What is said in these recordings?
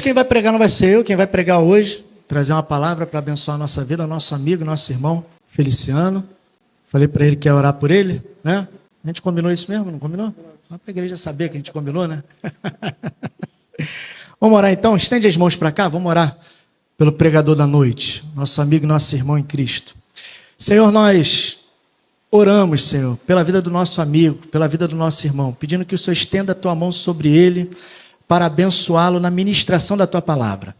quem vai pregar não vai ser eu, quem vai pregar hoje, trazer uma palavra para abençoar a nossa vida, nosso amigo, nosso irmão Feliciano. Falei para ele que ia orar por ele, né? A gente combinou isso mesmo, não combinou? Só para a igreja saber que a gente combinou, né? Vamos orar então, estende as mãos para cá, vamos orar pelo pregador da noite, nosso amigo, nosso irmão em Cristo. Senhor, nós oramos, Senhor, pela vida do nosso amigo, pela vida do nosso irmão, pedindo que o Senhor estenda a tua mão sobre ele para abençoá-lo na ministração da tua palavra.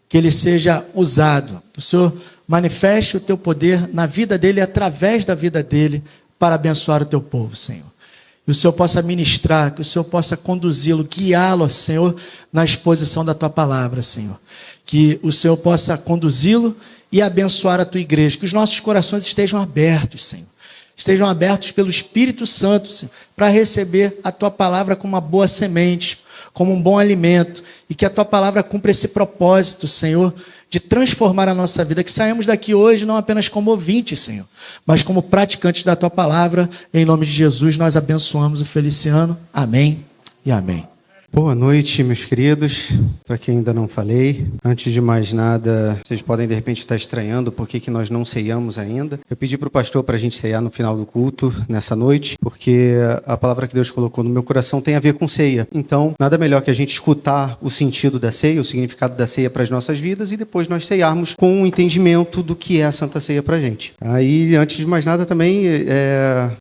Que ele seja usado, que o Senhor manifeste o teu poder na vida dele, através da vida dele, para abençoar o teu povo, Senhor. Que o Senhor possa ministrar, que o Senhor possa conduzi-lo, guiá-lo, Senhor, na exposição da tua palavra, Senhor. Que o Senhor possa conduzi-lo e abençoar a tua igreja. Que os nossos corações estejam abertos, Senhor. Estejam abertos pelo Espírito Santo, Senhor, para receber a tua palavra como uma boa semente, como um bom alimento. E que a tua palavra cumpra esse propósito, Senhor, de transformar a nossa vida. Que saímos daqui hoje não apenas como ouvintes, Senhor, mas como praticantes da tua palavra. Em nome de Jesus, nós abençoamos o Feliciano. Amém e amém. Boa noite, meus queridos. Para quem ainda não falei, antes de mais nada, vocês podem de repente estar estranhando por que nós não ceiamos ainda. Eu pedi para o pastor para a gente ceiar no final do culto, nessa noite, porque a palavra que Deus colocou no meu coração tem a ver com ceia. Então, nada melhor que a gente escutar o sentido da ceia, o significado da ceia para as nossas vidas, e depois nós ceiarmos com um entendimento do que é a Santa Ceia para a gente. Aí, antes de mais nada, também,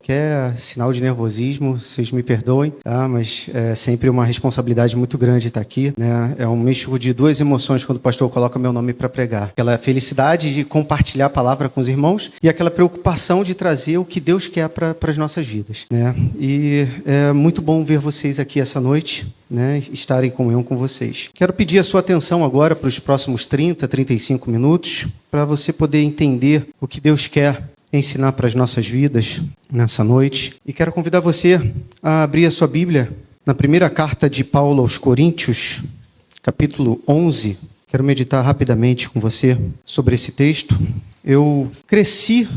que é sinal de nervosismo, vocês me perdoem, tá? Mas é sempre uma responsabilidade muito grande estar aqui, né? É um misto de duas emoções quando o pastor coloca meu nome para pregar. Aquela felicidade de compartilhar a palavra com os irmãos e aquela preocupação de trazer o que Deus quer para as nossas vidas, né? E é muito bom ver vocês aqui essa noite, né? Estar em comunhão com vocês. Quero pedir a sua atenção agora para os próximos 30, 35 minutos, para você poder entender o que Deus quer ensinar para as nossas vidas nessa noite. E quero convidar você a abrir a sua Bíblia na primeira carta de Paulo aos Coríntios, capítulo 11, quero meditar rapidamente com você sobre esse texto. Eu cresci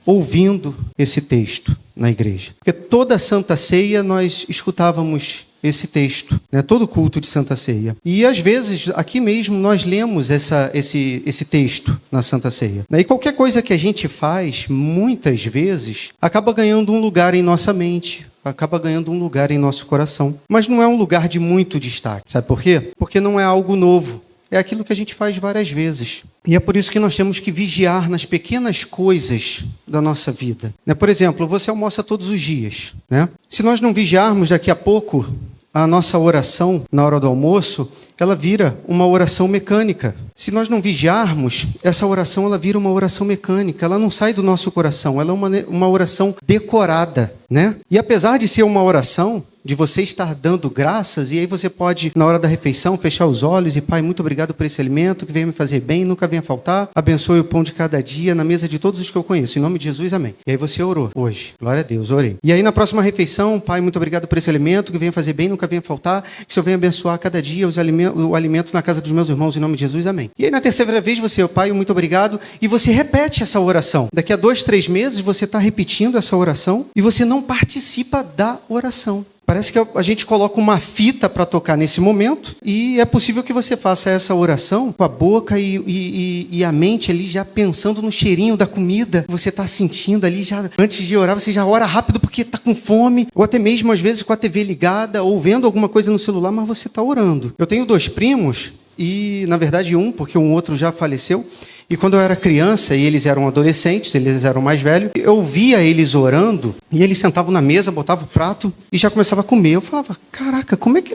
ouvindo esse texto na igreja, porque toda Santa Ceia nós escutávamos esse texto, né? Todo culto de Santa Ceia. E às vezes, aqui mesmo, nós lemos esse texto na Santa Ceia. E qualquer coisa que a gente faz, muitas vezes, acaba ganhando um lugar em nossa mente, acaba ganhando um lugar em nosso coração. Mas não é um lugar de muito destaque. Sabe por quê? Porque não é algo novo. É aquilo que a gente faz várias vezes. E é por isso que nós temos que vigiar nas pequenas coisas da nossa vida. Por exemplo, você almoça todos os dias, né? Se nós não vigiarmos, daqui a pouco, a nossa oração na hora do almoço, ela vira uma oração mecânica. Se nós não vigiarmos, essa oração ela vira uma oração mecânica. Ela não sai do nosso coração, ela é uma oração decorada, né? E apesar de ser uma oração, de você estar dando graças, e aí você pode, na hora da refeição, fechar os olhos e, Pai, muito obrigado por esse alimento que veio me fazer bem, nunca venha faltar. Abençoe o pão de cada dia na mesa de todos os que eu conheço. Em nome de Jesus, amém. E aí você orou hoje. Glória a Deus, orei. E aí na próxima refeição, Pai, muito obrigado por esse alimento que venha fazer bem, nunca venha faltar. Que o Senhor venha abençoar cada dia o alimento na casa dos meus irmãos, em nome de Jesus, amém. E aí na terceira vez você, Pai, muito obrigado, e você repete essa oração. Daqui a 2, 3 meses você está repetindo essa oração e você não participa da oração. Parece que a gente coloca uma fita para tocar nesse momento e é possível que você faça essa oração com a boca e a mente ali já pensando no cheirinho da comida. Você está sentindo ali, já antes de orar, você já ora rápido porque está com fome, ou até mesmo às vezes com a TV ligada ou vendo alguma coisa no celular, mas você está orando. Eu tenho 2 primos e, na verdade, um, porque um outro já faleceu. E quando eu era criança, e eles eram adolescentes, eles eram mais velhos, eu via eles orando, e eles sentavam na mesa, botavam o prato e já começavam a comer. Eu falava, caraca, como é que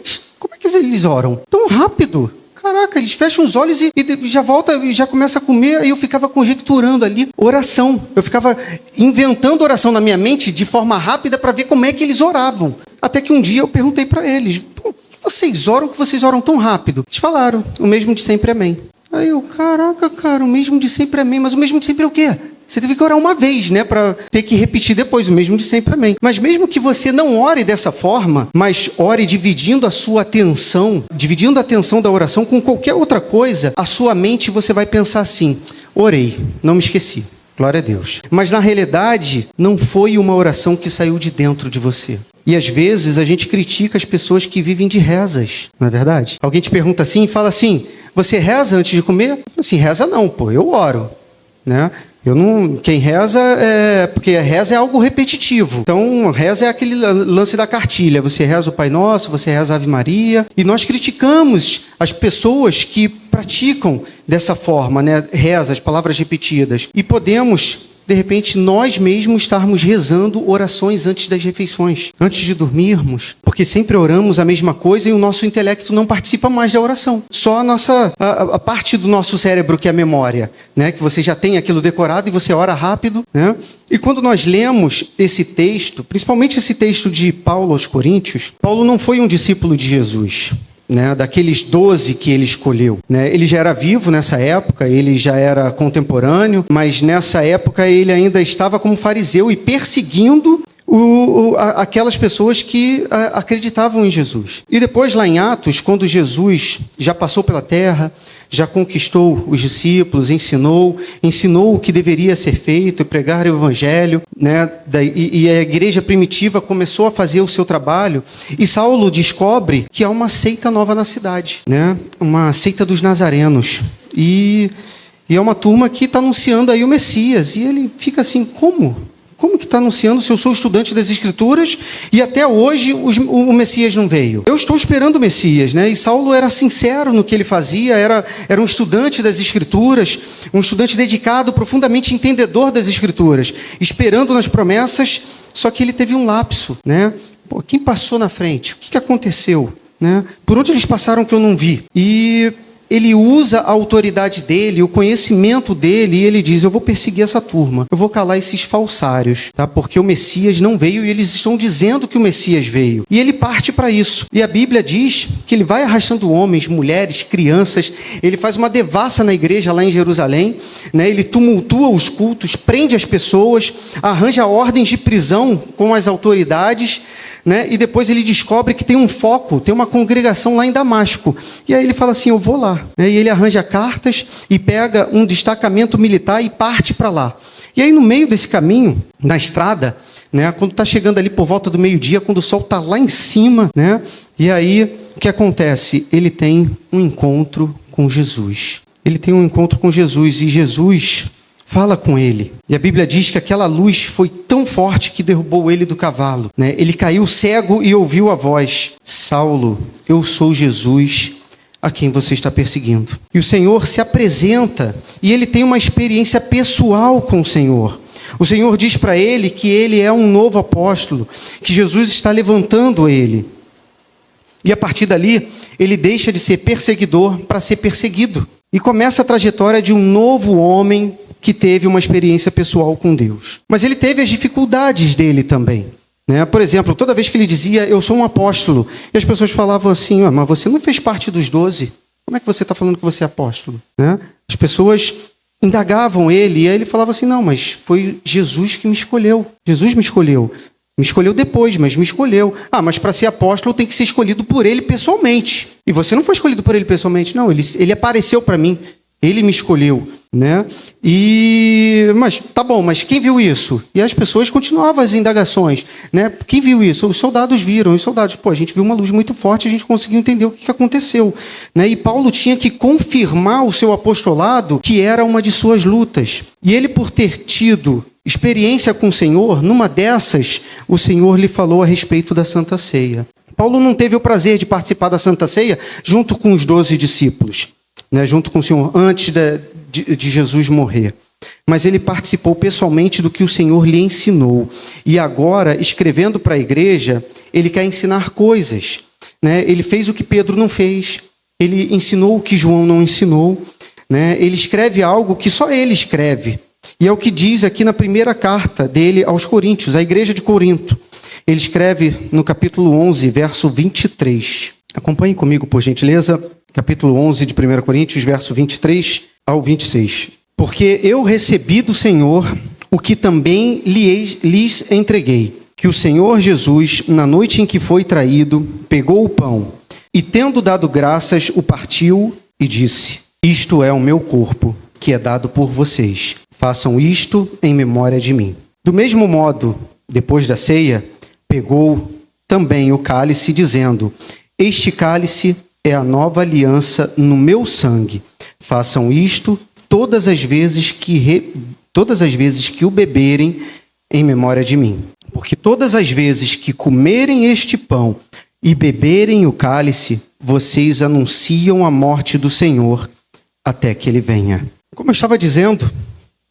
eles oram? Tão rápido! Caraca, eles fecham os olhos e já volta e já começa a comer. E eu ficava conjecturando ali oração. Eu ficava inventando oração na minha mente de forma rápida para ver como é que eles oravam. Até que um dia eu perguntei para eles, por que vocês oram tão rápido? Eles falaram, o mesmo de sempre, amém. Aí eu, caraca, cara, o mesmo de sempre, amém. Mas o mesmo de sempre é o quê? Você teve que orar uma vez, né? Para ter que repetir depois, o mesmo de sempre, amém. Mas mesmo que você não ore dessa forma, mas ore dividindo a sua atenção, dividindo a atenção da oração com qualquer outra coisa, a sua mente você vai pensar assim, orei, não me esqueci. Glória a Deus. Mas na realidade, não foi uma oração que saiu de dentro de você. E às vezes a gente critica as pessoas que vivem de rezas, não é verdade? Alguém te pergunta assim e fala assim, você reza antes de comer? Eu falo assim, reza não, pô, eu oro, né? Quem reza porque reza é algo repetitivo. Então, reza é aquele lance da cartilha. Você reza o Pai Nosso, você reza a Ave Maria. E nós criticamos as pessoas que praticam dessa forma, né? Reza, as palavras repetidas. E podemos, de repente, nós mesmos estarmos rezando orações antes das refeições, antes de dormirmos, porque sempre oramos a mesma coisa e o nosso intelecto não participa mais da oração. Só a parte do nosso cérebro que é a memória, né? Que você já tem aquilo decorado e você ora rápido, né? E quando nós lemos esse texto, principalmente esse texto de Paulo aos Coríntios, Paulo não foi um discípulo de Jesus, né, daqueles 12 que ele escolheu, né? Ele já era vivo nessa época, ele já era contemporâneo, mas nessa época ele ainda estava como fariseu e perseguindo aquelas pessoas que acreditavam em Jesus. E depois lá em Atos, quando Jesus já passou pela terra, já conquistou os discípulos, ensinou o que deveria ser feito, pregar o evangelho, né? E a igreja primitiva começou a fazer o seu trabalho, e Saulo descobre que há uma seita nova na cidade, né? Uma seita dos nazarenos, e é uma turma que está anunciando aí o Messias, e ele fica assim, como que está anunciando se eu sou estudante das Escrituras e até hoje o Messias não veio? Eu estou esperando o Messias, né? E Saulo era sincero no que ele fazia, era um estudante das Escrituras, um estudante dedicado, profundamente entendedor das Escrituras, esperando nas promessas, só que ele teve um lapso, né? Pô, quem passou na frente? O que aconteceu? Né? Por onde eles passaram que eu não vi? E ele usa a autoridade dele, o conhecimento dele, e ele diz, eu vou perseguir essa turma, eu vou calar esses falsários, tá? Porque o Messias não veio e eles estão dizendo que o Messias veio. E ele parte para isso. E a Bíblia diz que ele vai arrastando homens, mulheres, crianças, ele faz uma devassa na igreja lá em Jerusalém, né? Ele tumultua os cultos, prende as pessoas, arranja ordens de prisão com as autoridades, né? E depois ele descobre que tem um foco, tem uma congregação lá em Damasco. E aí ele fala assim, eu vou lá. E ele arranja cartas e pega um destacamento militar e parte para lá. E aí no meio desse caminho, na estrada, né? Quando está chegando ali por volta do meio-dia, quando o sol está lá em cima, né? E aí o que acontece? Ele tem um encontro com Jesus. Ele tem um encontro com Jesus e Jesus fala com ele. E a Bíblia diz que aquela luz foi tão forte que derrubou ele do cavalo, né? Ele caiu cego e ouviu a voz. Saulo, eu sou Jesus a quem você está perseguindo. E o Senhor se apresenta e ele tem uma experiência pessoal com o Senhor. O Senhor diz para ele que ele é um novo apóstolo, que Jesus está levantando ele. E a partir dali, ele deixa de ser perseguidor para ser perseguido. E começa a trajetória de um novo homem que teve uma experiência pessoal com Deus. Mas ele teve as dificuldades dele também, né? Por exemplo, toda vez que ele dizia, eu sou um apóstolo, e as pessoas falavam assim, mas você não fez parte dos 12, como é que você está falando que você é apóstolo? Né? As pessoas indagavam ele, e aí ele falava assim, não, mas foi Jesus que me escolheu. Jesus me escolheu. Me escolheu depois, mas me escolheu. Mas para ser apóstolo tem que ser escolhido por ele pessoalmente. E você não foi escolhido por ele pessoalmente, não. Ele apareceu para mim. Ele me escolheu, né? Mas tá bom, mas quem viu isso? E as pessoas continuavam as indagações, né? Quem viu isso? Os soldados viram. Os soldados, a gente viu uma luz muito forte, a gente conseguiu entender o que aconteceu, né? E Paulo tinha que confirmar o seu apostolado, que era uma de suas lutas. E ele, por ter tido experiência com o Senhor, numa dessas, o Senhor lhe falou a respeito da Santa Ceia. Paulo não teve o prazer de participar da Santa Ceia junto com os 12 discípulos, né, junto com o Senhor, antes de Jesus morrer. Mas ele participou pessoalmente do que o Senhor lhe ensinou. E agora, escrevendo para a igreja, ele quer ensinar coisas, né? Ele fez o que Pedro não fez. Ele ensinou o que João não ensinou, né? Ele escreve algo que só ele escreve. E é o que diz aqui na primeira carta dele aos Coríntios, à igreja de Corinto. Ele escreve no capítulo 11, verso 23. Acompanhe comigo, por gentileza. Capítulo 11 de 1 Coríntios, verso 23 ao 26. Porque eu recebi do Senhor o que também lhes entreguei, que o Senhor Jesus, na noite em que foi traído, pegou o pão e, tendo dado graças, o partiu e disse, isto é o meu corpo, que é dado por vocês. Façam isto em memória de mim. Do mesmo modo, depois da ceia, pegou também o cálice, dizendo: este cálice é a nova aliança no meu sangue. Façam isto todas as vezes que o beberem em memória de mim. Porque todas as vezes que comerem este pão e beberem o cálice, vocês anunciam a morte do Senhor até que ele venha. Como eu estava dizendo,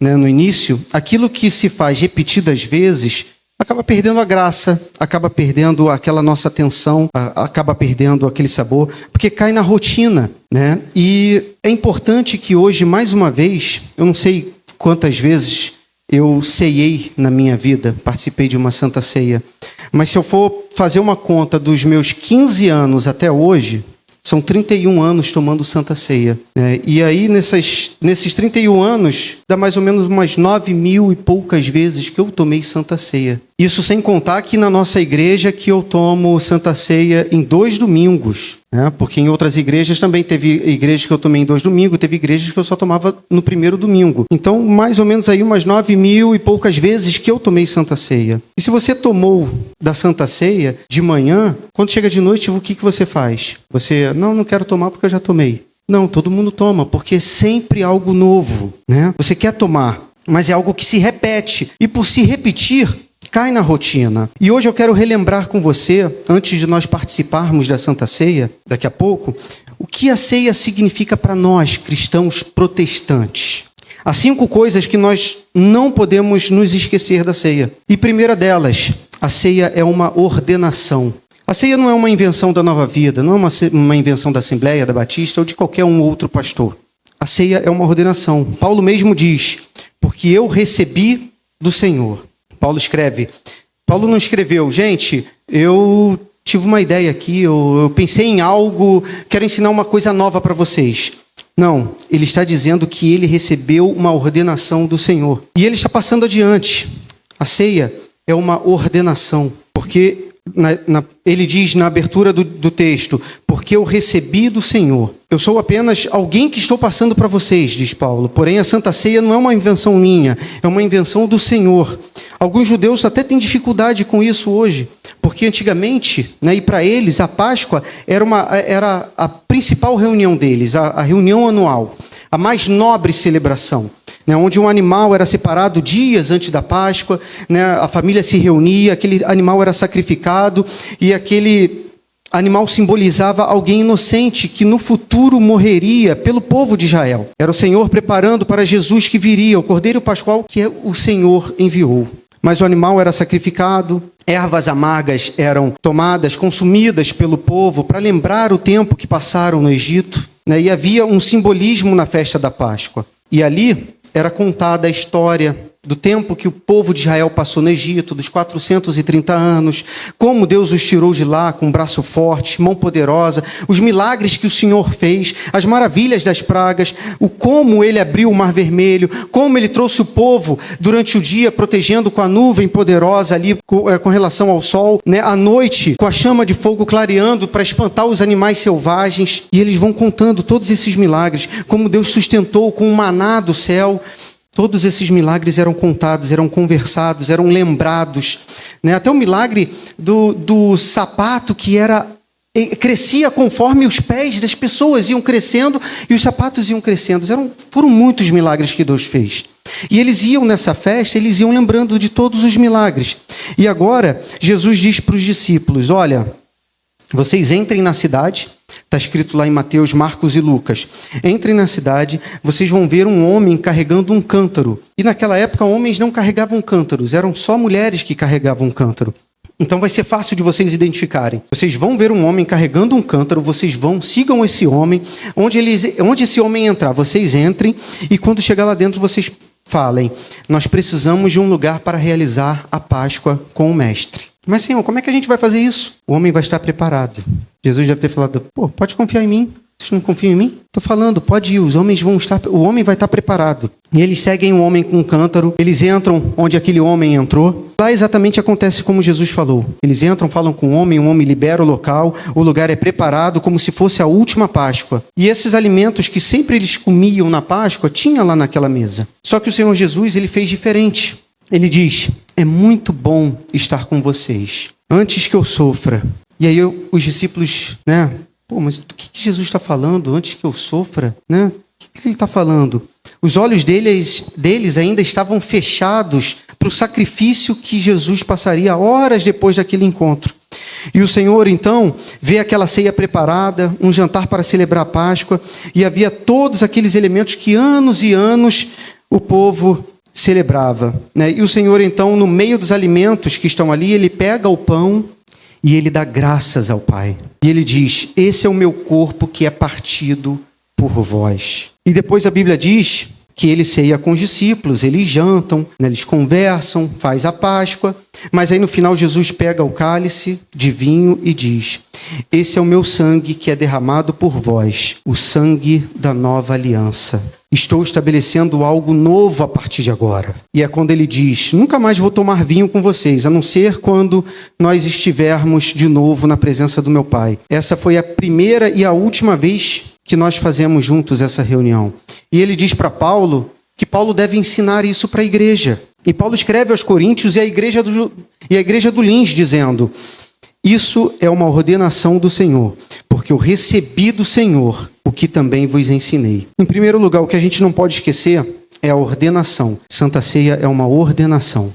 no início, aquilo que se faz repetidas vezes acaba perdendo a graça, acaba perdendo aquela nossa atenção, acaba perdendo aquele sabor, porque cai na rotina, né? E é importante que hoje, mais uma vez, eu não sei quantas vezes eu ceiei na minha vida, participei de uma Santa Ceia, mas se eu for fazer uma conta dos meus 15 anos até hoje, são 31 anos tomando Santa Ceia. E aí, nesses 31 anos, dá mais ou menos umas 9.000 e poucas vezes que eu tomei Santa Ceia. Isso sem contar aqui na nossa igreja que eu tomo Santa Ceia em 2 domingos. Porque em outras igrejas também teve igrejas que eu tomei em 2 domingos, teve igrejas que eu só tomava no primeiro domingo. Então, mais ou menos aí umas 9.000 e poucas vezes que eu tomei Santa Ceia. E se você tomou da Santa Ceia de manhã, quando chega de noite, o que você faz? Você, não quero tomar porque eu já tomei. Não, todo mundo toma, porque é sempre algo novo, né? Você quer tomar, mas é algo que se repete. E por se repetir, cai na rotina. E hoje eu quero relembrar com você, antes de nós participarmos da Santa Ceia, daqui a pouco, o que a ceia significa para nós, cristãos protestantes. Há 5 coisas que nós não podemos nos esquecer da ceia. E primeira delas, a ceia é uma ordenação. A ceia não é uma invenção da Nova Vida, não é uma invenção da Assembleia, da Batista ou de qualquer outro pastor. A ceia é uma ordenação. Paulo mesmo diz, porque eu recebi do Senhor. Paulo não escreveu, gente, eu tive uma ideia aqui, eu pensei em algo, quero ensinar uma coisa nova para vocês. Não, ele está dizendo que ele recebeu uma ordenação do Senhor. E ele está passando adiante. A ceia é uma ordenação, porque ele diz na abertura do texto, porque eu recebi do Senhor. Eu sou apenas alguém que estou passando para vocês, diz Paulo. Porém, a Santa Ceia não é uma invenção minha, é uma invenção do Senhor. Alguns judeus até têm dificuldade com isso hoje, porque antigamente, e para eles, a Páscoa era a principal reunião deles, a reunião anual, a mais nobre celebração. Onde um animal era separado dias antes da Páscoa, a família se reunia, aquele animal era sacrificado e aquele animal simbolizava alguém inocente que no futuro morreria pelo povo de Israel. Era o Senhor preparando para Jesus que viria, o Cordeiro Pascual que o Senhor enviou. Mas o animal era sacrificado, ervas amargas eram tomadas, consumidas pelo povo para lembrar o tempo que passaram no Egito, e havia um simbolismo na festa da Páscoa. E ali era contada a história do tempo que o povo de Israel passou no Egito, dos 430 anos, como Deus os tirou de lá com um braço forte, mão poderosa, os milagres que o Senhor fez, as maravilhas das pragas, o como ele abriu o Mar Vermelho, como ele trouxe o povo durante o dia, protegendo com a nuvem poderosa ali com relação ao sol, à noite, com a chama de fogo clareando para espantar os animais selvagens. E eles vão contando todos esses milagres, como Deus sustentou com o maná do céu. Todos esses milagres eram contados, eram conversados, eram lembrados. Até o milagre do sapato que crescia conforme os pés das pessoas iam crescendo e os sapatos iam crescendo. Foram muitos milagres que Deus fez. E eles iam nessa festa, eles iam lembrando de todos os milagres. E agora, Jesus diz para os discípulos, olha, vocês entrem na cidade. Está escrito lá em Mateus, Marcos e Lucas. Entrem na cidade, vocês vão ver um homem carregando um cântaro. E naquela época, homens não carregavam cântaros, eram só mulheres que carregavam um cântaro. Então vai ser fácil de vocês identificarem. Vocês vão ver um homem carregando um cântaro, sigam esse homem. Onde esse homem entrar, vocês entrem. E quando chegar lá dentro, vocês falem, nós precisamos de um lugar para realizar a Páscoa com o Mestre. Mas, Senhor, como é que a gente vai fazer isso? O homem vai estar preparado. Jesus deve ter falado, pode confiar em mim. Vocês não confiam em mim? Estou falando, pode ir, o homem vai estar preparado. E eles seguem o homem com um cântaro, eles entram onde aquele homem entrou. Lá exatamente acontece como Jesus falou. Eles entram, falam com o homem libera o lugar é preparado como se fosse a última Páscoa. E esses alimentos que sempre eles comiam na Páscoa, tinha lá naquela mesa. Só que o Senhor Jesus, ele fez diferente. Ele diz, é muito bom estar com vocês. antes que eu sofra. E aí os discípulos, mas do que Jesus está falando? Antes que eu sofra, O que ele está falando? Os olhos deles ainda estavam fechados para o sacrifício que Jesus passaria horas depois daquele encontro. E o Senhor, então, vê aquela ceia preparada, um jantar para celebrar a Páscoa, e havia todos aqueles elementos que anos e anos o povo celebrava. E o Senhor, então, no meio dos alimentos que estão ali, ele pega o pão e ele dá graças ao Pai. E ele diz: esse é o meu corpo que é partido por vós. E depois a Bíblia diz que ele ceia com os discípulos, eles jantam, eles conversam, faz a Páscoa, mas aí no final Jesus pega o cálice de vinho e diz: esse é o meu sangue que é derramado por vós, o sangue da nova aliança. Estou estabelecendo algo novo a partir de agora. E é quando ele diz: nunca mais vou tomar vinho com vocês, a não ser quando nós estivermos de novo na presença do meu Pai. Essa foi a primeira e a última vez que nós fazemos juntos essa reunião. E ele diz para Paulo que Paulo deve ensinar isso para a igreja. E Paulo escreve aos Coríntios e a igreja do Lins, dizendo: isso é uma ordenação do Senhor, porque eu recebi do Senhor o que também vos ensinei. Em primeiro lugar, o que a gente não pode esquecer é a ordenação. Santa Ceia é uma ordenação.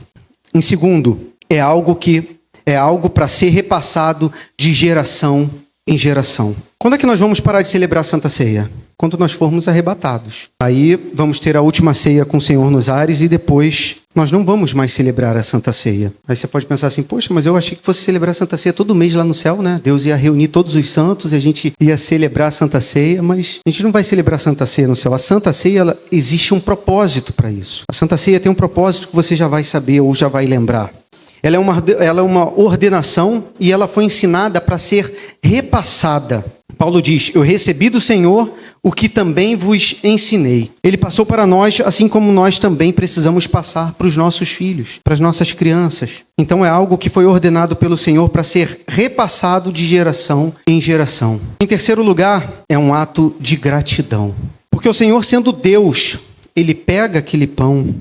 Em segundo, é algo para ser repassado de geração em geração. Quando é que nós vamos parar de celebrar a Santa Ceia? Quando nós formos arrebatados. Aí vamos ter a última ceia com o Senhor nos ares e depois nós não vamos mais celebrar a Santa Ceia. Aí você pode pensar assim: poxa, mas eu achei que fosse celebrar a Santa Ceia todo mês lá no céu, Deus ia reunir todos os santos e a gente ia celebrar a Santa Ceia, mas a gente não vai celebrar a Santa Ceia no céu. A Santa Ceia, existe um propósito para isso. A Santa Ceia tem um propósito que você já vai saber ou já vai lembrar. Ela é uma ordenação e ela foi ensinada para ser repassada. Paulo diz: eu recebi do Senhor o que também vos ensinei. Ele passou para nós, assim como nós também precisamos passar para os nossos filhos, para as nossas crianças. Então é algo que foi ordenado pelo Senhor para ser repassado de geração em geração. Em terceiro lugar, é um ato de gratidão. Porque o Senhor, sendo Deus, ele pega aquele pão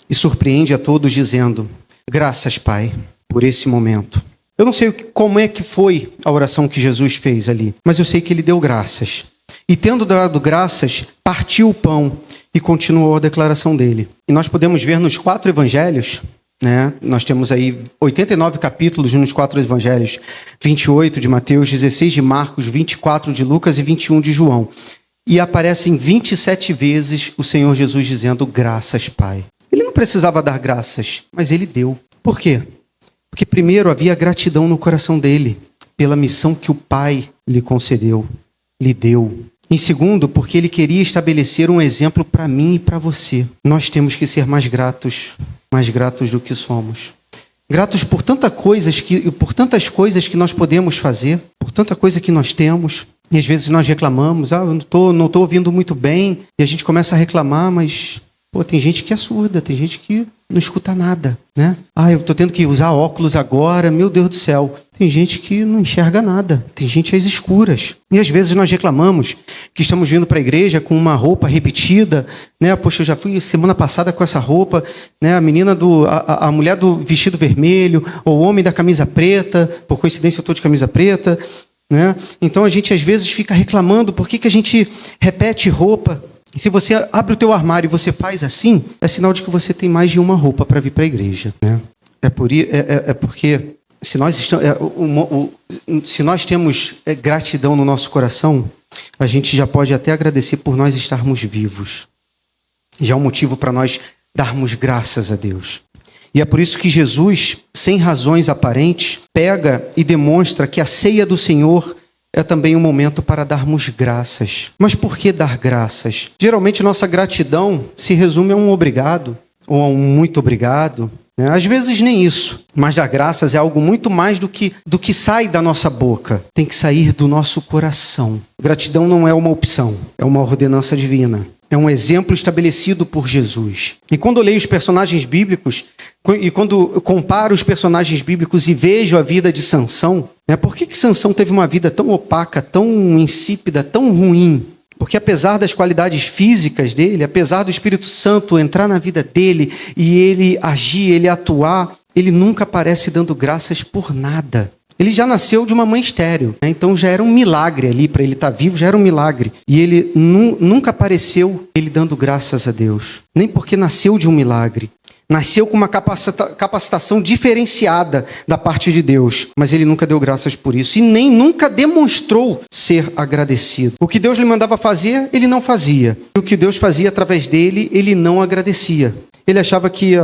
e surpreende a todos dizendo: graças, Pai, por esse momento. Eu não sei como é que foi a oração que Jesus fez ali, mas eu sei que ele deu graças. E tendo dado graças, partiu o pão e continuou a declaração dele. E nós podemos ver nos 4 evangelhos, nós temos aí 89 capítulos nos 4 evangelhos, 28 de Mateus, 16 de Marcos, 24 de Lucas e 21 de João. E aparecem 27 vezes o Senhor Jesus dizendo: graças, Pai. Ele não precisava dar graças, mas ele deu. Por quê? Porque primeiro havia gratidão no coração dele, pela missão que o Pai lhe concedeu, lhe deu. Em segundo, porque ele queria estabelecer um exemplo para mim e para você. Nós temos que ser mais gratos do que somos. Gratos por tantas coisas que nós podemos fazer, por tanta coisa que nós temos. E às vezes nós reclamamos: eu não estou ouvindo muito bem. E a gente começa a reclamar, mas tem gente que é surda, tem gente que não escuta nada, eu estou tendo que usar óculos agora, meu Deus do céu. Tem gente que não enxerga nada, tem gente às escuras. E às vezes nós reclamamos que estamos vindo para a igreja com uma roupa repetida, Poxa, eu já fui semana passada com essa roupa, a mulher do vestido vermelho, ou o homem da camisa preta, por coincidência eu estou de camisa preta, Então a gente às vezes fica reclamando por que a gente repete roupa. E se você abre o teu armário e você faz assim, é sinal de que você tem mais de uma roupa para vir para a igreja. Porque se nós temos gratidão no nosso coração, a gente já pode até agradecer por nós estarmos vivos. Já é um motivo para nós darmos graças a Deus. E é por isso que Jesus, sem razões aparentes, pega e demonstra que a ceia do Senhor é também um momento para darmos graças. Mas por que dar graças? Geralmente nossa gratidão se resume a um obrigado ou a um muito obrigado. Às vezes nem isso. Mas dar graças é algo muito mais do que sai da nossa boca. Tem que sair do nosso coração. Gratidão não é uma opção, é uma ordenança divina. É um exemplo estabelecido por Jesus. E quando eu leio os personagens bíblicos, e quando eu comparo os personagens bíblicos e vejo a vida de Sansão, por que Sansão teve uma vida tão opaca, tão insípida, tão ruim? Porque apesar das qualidades físicas dele, apesar do Espírito Santo entrar na vida dele e ele agir, ele atuar, ele nunca aparece dando graças por nada. Ele já nasceu de uma mãe estéril, né? Então já era um milagre ali, para ele estar vivo já era um milagre. E ele nunca apareceu ele dando graças a Deus. Nem porque nasceu de um milagre. Nasceu com uma capacitação diferenciada da parte de Deus, mas ele nunca deu graças por isso e nem nunca demonstrou ser agradecido. O que Deus lhe mandava fazer, ele não fazia. E o que Deus fazia através dele, ele não agradecia. Ele achava que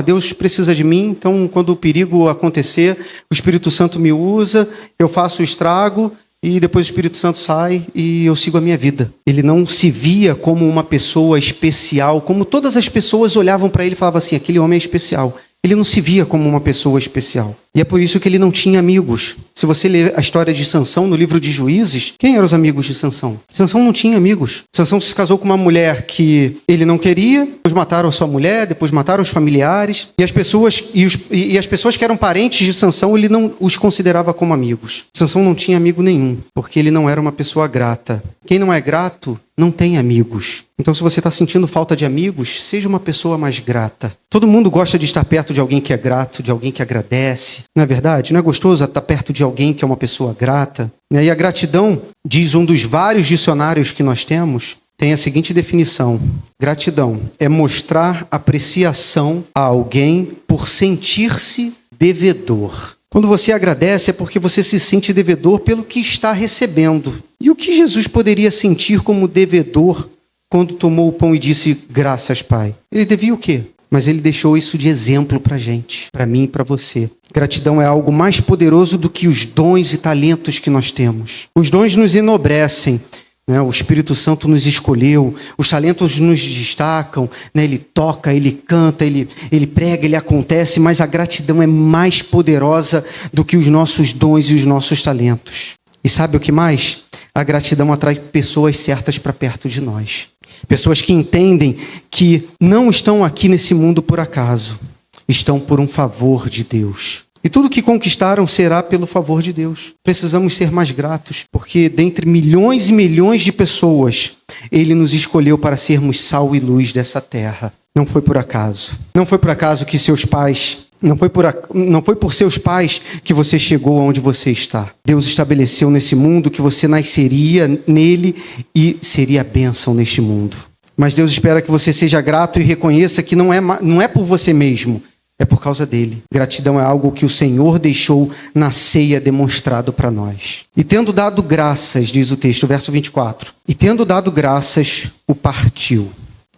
Deus precisa de mim, então quando o perigo acontecer, o Espírito Santo me usa, eu faço o estrago, e depois o Espírito Santo sai e eu sigo a minha vida. Ele não se via como uma pessoa especial, como todas as pessoas olhavam para ele e falavam assim, aquele homem é especial. Ele não se via como uma pessoa especial. E é por isso que ele não tinha amigos. Se você ler a história de Sansão no livro de Juízes, quem eram os amigos de Sansão? Sansão não tinha amigos. Sansão se casou com uma mulher que ele não queria, depois mataram a sua mulher, depois mataram os familiares. E as pessoas que eram parentes de Sansão, ele não os considerava como amigos. Sansão não tinha amigo nenhum, porque ele não era uma pessoa grata. Quem não é grato não tem amigos. Então, se você está sentindo falta de amigos, seja uma pessoa mais grata. Todo mundo gosta de estar perto de alguém que é grato, de alguém que agradece. Não é verdade? Não é gostoso estar perto de alguém que é uma pessoa grata? E a gratidão, diz um dos vários dicionários que nós temos, tem a seguinte definição. Gratidão é mostrar apreciação a alguém por sentir-se devedor. Quando você agradece é porque você se sente devedor pelo que está recebendo. E o que Jesus poderia sentir como devedor quando tomou o pão e disse, graças, Pai? Ele devia o quê? Mas ele deixou isso de exemplo para a gente, para mim e para você. Gratidão é algo mais poderoso do que os dons e talentos que nós temos. Os dons nos enobrecem. O Espírito Santo nos escolheu, os talentos nos destacam, ele toca, ele canta, ele prega, ele acontece, mas a gratidão é mais poderosa do que os nossos dons e os nossos talentos. E sabe o que mais? A gratidão atrai pessoas certas para perto de nós. Pessoas que entendem que não estão aqui nesse mundo por acaso, estão por um favor de Deus. E tudo que conquistaram será pelo favor de Deus. Precisamos ser mais gratos, porque dentre milhões e milhões de pessoas, Ele nos escolheu para sermos sal e luz dessa terra. Não foi por acaso. Não foi por acaso que seus pais... Não foi por seus pais que você chegou aonde você está. Deus estabeleceu nesse mundo que você nasceria nele e seria bênção neste mundo. Mas Deus espera que você seja grato e reconheça que não é por você mesmo. É por causa dele. Gratidão é algo que o Senhor deixou na ceia demonstrado para nós. E tendo dado graças, diz o texto, verso 24. E tendo dado graças, o partiu.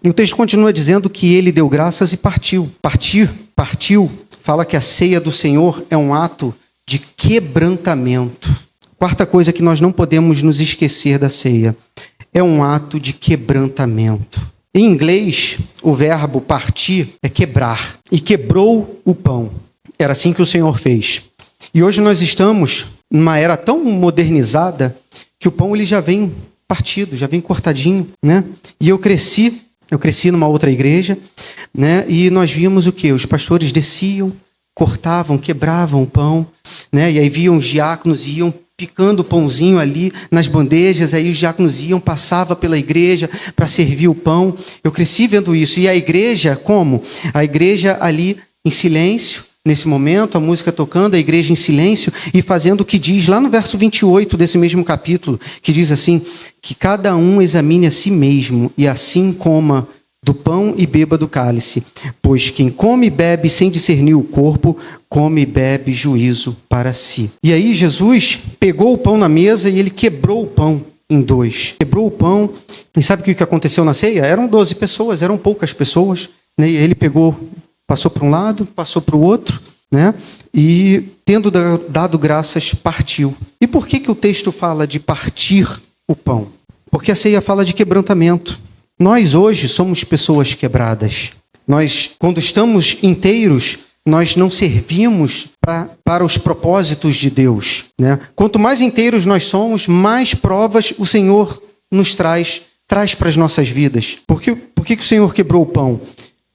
E o texto continua dizendo que ele deu graças e partiu. Partiu, fala que a ceia do Senhor é um ato de quebrantamento. Quarta coisa que nós não podemos nos esquecer da ceia. É um ato de quebrantamento. Em inglês, o verbo partir é quebrar. E quebrou o pão. Era assim que o Senhor fez. E hoje nós estamos numa era tão modernizada que o pão ele já vem partido, já vem cortadinho, né? E eu cresci numa outra igreja, né? E nós víamos o quê? Os pastores desciam, cortavam, quebravam o pão, né? E aí viam os diáconos e iam picando o pãozinho ali nas bandejas, aí os diáconos iam, passava pela igreja para servir o pão. Eu cresci vendo isso. E a igreja, como? A igreja ali em silêncio, nesse momento, a música tocando, a igreja em silêncio e fazendo o que diz lá no verso 28 desse mesmo capítulo, que diz assim, que cada um examine a si mesmo e assim coma do pão e beba do cálice, pois quem come e bebe sem discernir o corpo, come e bebe juízo para si. E aí Jesus pegou o pão na mesa e ele quebrou o pão em dois. Quebrou o pão, e sabe o que aconteceu na ceia? Eram 12 pessoas, eram poucas pessoas, né? E ele pegou, passou para um lado, passou para o outro, né? E tendo dado graças, partiu. E por que o texto fala de partir o pão? Porque a ceia fala de quebrantamento. Nós hoje somos pessoas quebradas. Nós, quando estamos inteiros, nós não servimos para os propósitos de Deus, né? Quanto mais inteiros nós somos, mais provas o Senhor nos traz para as nossas vidas. Por que o Senhor quebrou o pão?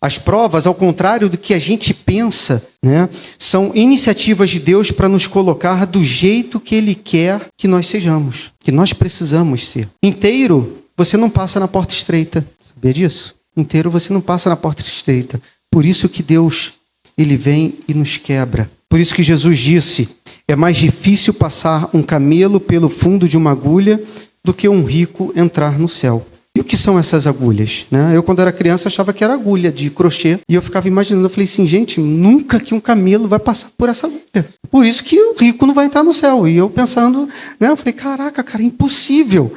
As provas, ao contrário do que a gente pensa, né, são iniciativas de Deus para nos colocar do jeito que Ele quer que nós sejamos, que nós precisamos ser. Inteiro, você não passa na porta estreita. Sabia disso? Inteiro você não passa na porta estreita. Por isso que Deus, ele vem e nos quebra. Por isso que Jesus disse, é mais difícil passar um camelo pelo fundo de uma agulha do que um rico entrar no céu. E o que são essas agulhas? Eu, quando era criança, achava que era agulha de crochê. E eu ficava imaginando, eu falei assim, gente, nunca que um camelo vai passar por essa agulha. Por isso que o rico não vai entrar no céu. E eu pensando, eu falei, caraca, cara, impossível.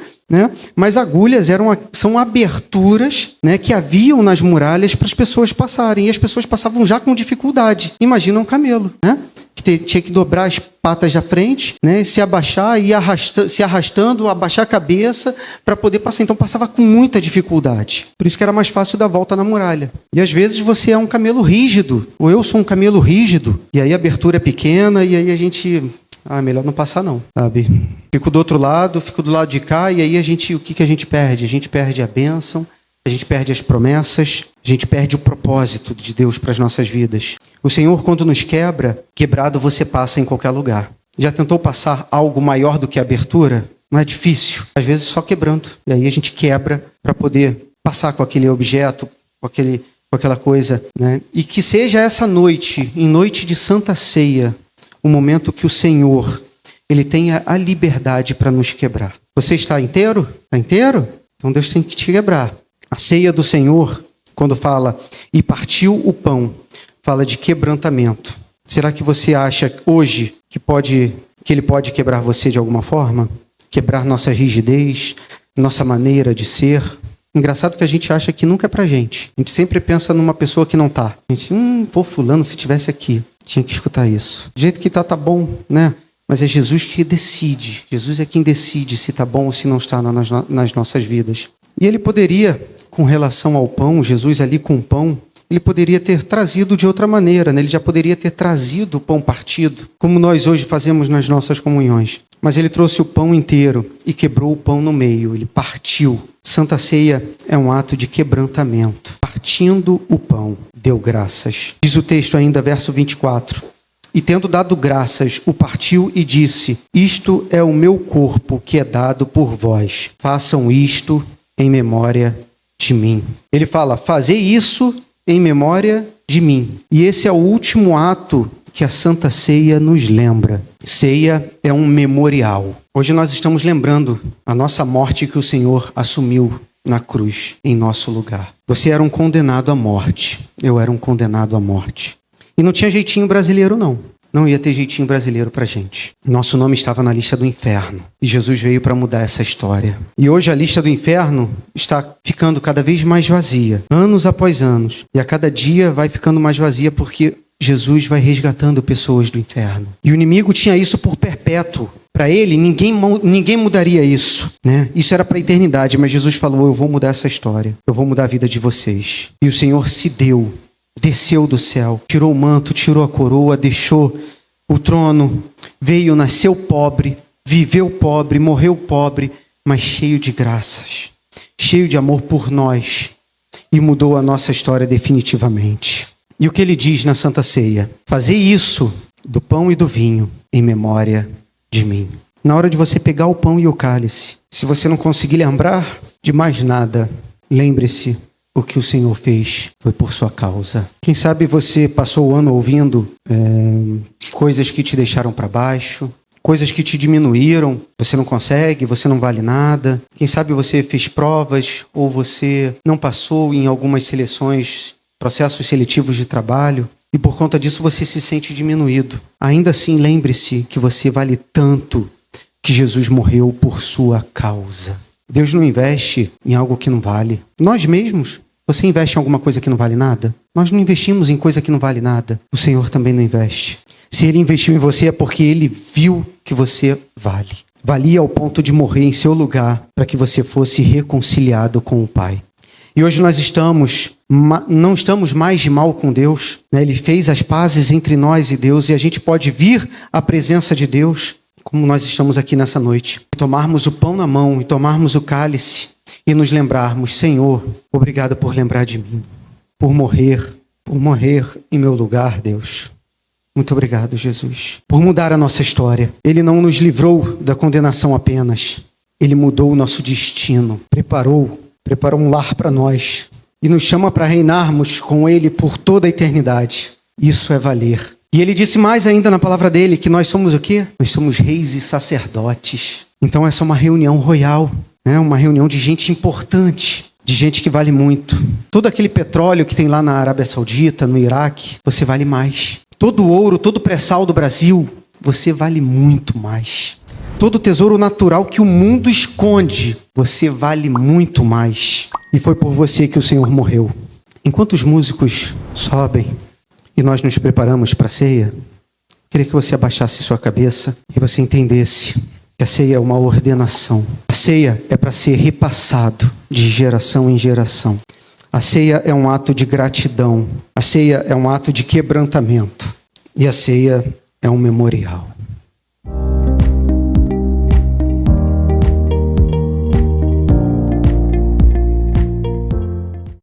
Mas agulhas são aberturas que haviam nas muralhas para as pessoas passarem. E as pessoas passavam já com dificuldade. Imagina um camelo, que tinha que dobrar as patas da frente, se abaixar, ir se arrastando, abaixar a cabeça para poder passar. Então passava com muita dificuldade. Por isso que era mais fácil dar volta na muralha. E às vezes você é um camelo rígido, ou eu sou um camelo rígido, e aí a abertura é pequena, e aí a gente... melhor não passar não, sabe? Fico do outro lado, fico do lado de cá, e aí o que a gente perde? A gente perde a bênção, a gente perde as promessas, a gente perde o propósito de Deus para as nossas vidas. O Senhor, quando nos quebra, quebrado você passa em qualquer lugar. Já tentou passar algo maior do que a abertura? Não é difícil. Às vezes só quebrando. E aí a gente quebra para poder passar com aquele objeto, com aquela coisa. E que seja essa noite, em noite de Santa Ceia, o momento que o Senhor, Ele tenha a liberdade para nos quebrar. Você está inteiro? Está inteiro? Então Deus tem que te quebrar. A ceia do Senhor, quando fala, e partiu o pão, fala de quebrantamento. Será que você acha hoje que Ele pode quebrar você de alguma forma? Quebrar nossa rigidez, nossa maneira de ser? Engraçado que a gente acha que nunca é pra gente. A gente sempre pensa numa pessoa que não tá. A gente, fulano, se tivesse aqui, tinha que escutar isso. Do jeito que tá bom, Mas é Jesus que decide. Jesus é quem decide se tá bom ou se não está nas nossas vidas. E Ele poderia, com relação ao pão, Jesus ali com o pão, Ele poderia ter trazido de outra maneira, Ele já poderia ter trazido o pão partido, como nós hoje fazemos nas nossas comunhões. Mas Ele trouxe o pão inteiro e quebrou o pão no meio, Ele partiu. Santa Ceia é um ato de quebrantamento. Partindo o pão, deu graças. Diz o texto ainda, verso 24. E tendo dado graças, o partiu e disse, isto é o meu corpo que é dado por vós. Façam isto em memória de mim. Ele fala, fazei isso em memória de mim. E esse é o último ato que a Santa Ceia nos lembra. Ceia é um memorial. Hoje nós estamos lembrando a nossa morte que o Senhor assumiu na cruz, em nosso lugar. Você era um condenado à morte. Eu era um condenado à morte. E não tinha jeitinho brasileiro, não. Não ia ter jeitinho brasileiro pra gente. Nosso nome estava na lista do inferno. E Jesus veio para mudar essa história. E hoje a lista do inferno está ficando cada vez mais vazia. Anos após anos. E a cada dia vai ficando mais vazia porque Jesus vai resgatando pessoas do inferno. E o inimigo tinha isso por perpétuo. Para ele, ninguém mudaria isso. Isso era para a eternidade. Mas Jesus falou, eu vou mudar essa história. Eu vou mudar a vida de vocês. E o Senhor se deu. Desceu do céu, tirou o manto, tirou a coroa, deixou o trono, veio, nasceu pobre, viveu pobre, morreu pobre, mas cheio de graças, cheio de amor por nós e mudou a nossa história definitivamente. E o que ele diz na Santa Ceia? Fazei isso do pão e do vinho em memória de mim. Na hora de você pegar o pão e o cálice, se você não conseguir lembrar de mais nada, lembre-se o que o Senhor fez foi por sua causa. Quem sabe você passou o ano ouvindo coisas que te deixaram para baixo, coisas que te diminuíram, você não consegue, você não vale nada. Quem sabe você fez provas ou você não passou em algumas seleções, processos seletivos de trabalho, e por conta disso você se sente diminuído. Ainda assim, lembre-se que você vale tanto que Jesus morreu por sua causa. Deus não investe em algo que não vale. Nós mesmos, você investe em alguma coisa que não vale nada? Nós não investimos em coisa que não vale nada. O Senhor também não investe. Se Ele investiu em você é porque Ele viu que você vale. Valia ao ponto de morrer em seu lugar para que você fosse reconciliado com o Pai. E hoje nós não estamos mais de mal com Deus. Ele fez as pazes entre nós e Deus e a gente pode vir à presença de Deus como nós estamos aqui nessa noite, tomarmos o pão na mão e tomarmos o cálice e nos lembrarmos, Senhor, obrigado por lembrar de mim, por morrer em meu lugar, Deus. Muito obrigado, Jesus, por mudar a nossa história. Ele não nos livrou da condenação apenas, Ele mudou o nosso destino, preparou um lar para nós e nos chama para reinarmos com Ele por toda a eternidade. Isso é valer. E ele disse mais ainda na palavra dele, que nós somos o quê? Nós somos reis e sacerdotes. Então essa é uma reunião royal, né? Uma reunião de gente importante, de gente que vale muito. Todo aquele petróleo que tem lá na Arábia Saudita, no Iraque, você vale mais. Todo o ouro, todo o pré-sal do Brasil, você vale muito mais. Todo o tesouro natural que o mundo esconde, você vale muito mais. E foi por você que o Senhor morreu. Enquanto os músicos sobem e nós nos preparamos para a ceia, queria que você abaixasse sua cabeça e você entendesse que a ceia é uma ordenação. A ceia é para ser repassado de geração em geração. A ceia é um ato de gratidão. A ceia é um ato de quebrantamento. E a ceia é um memorial.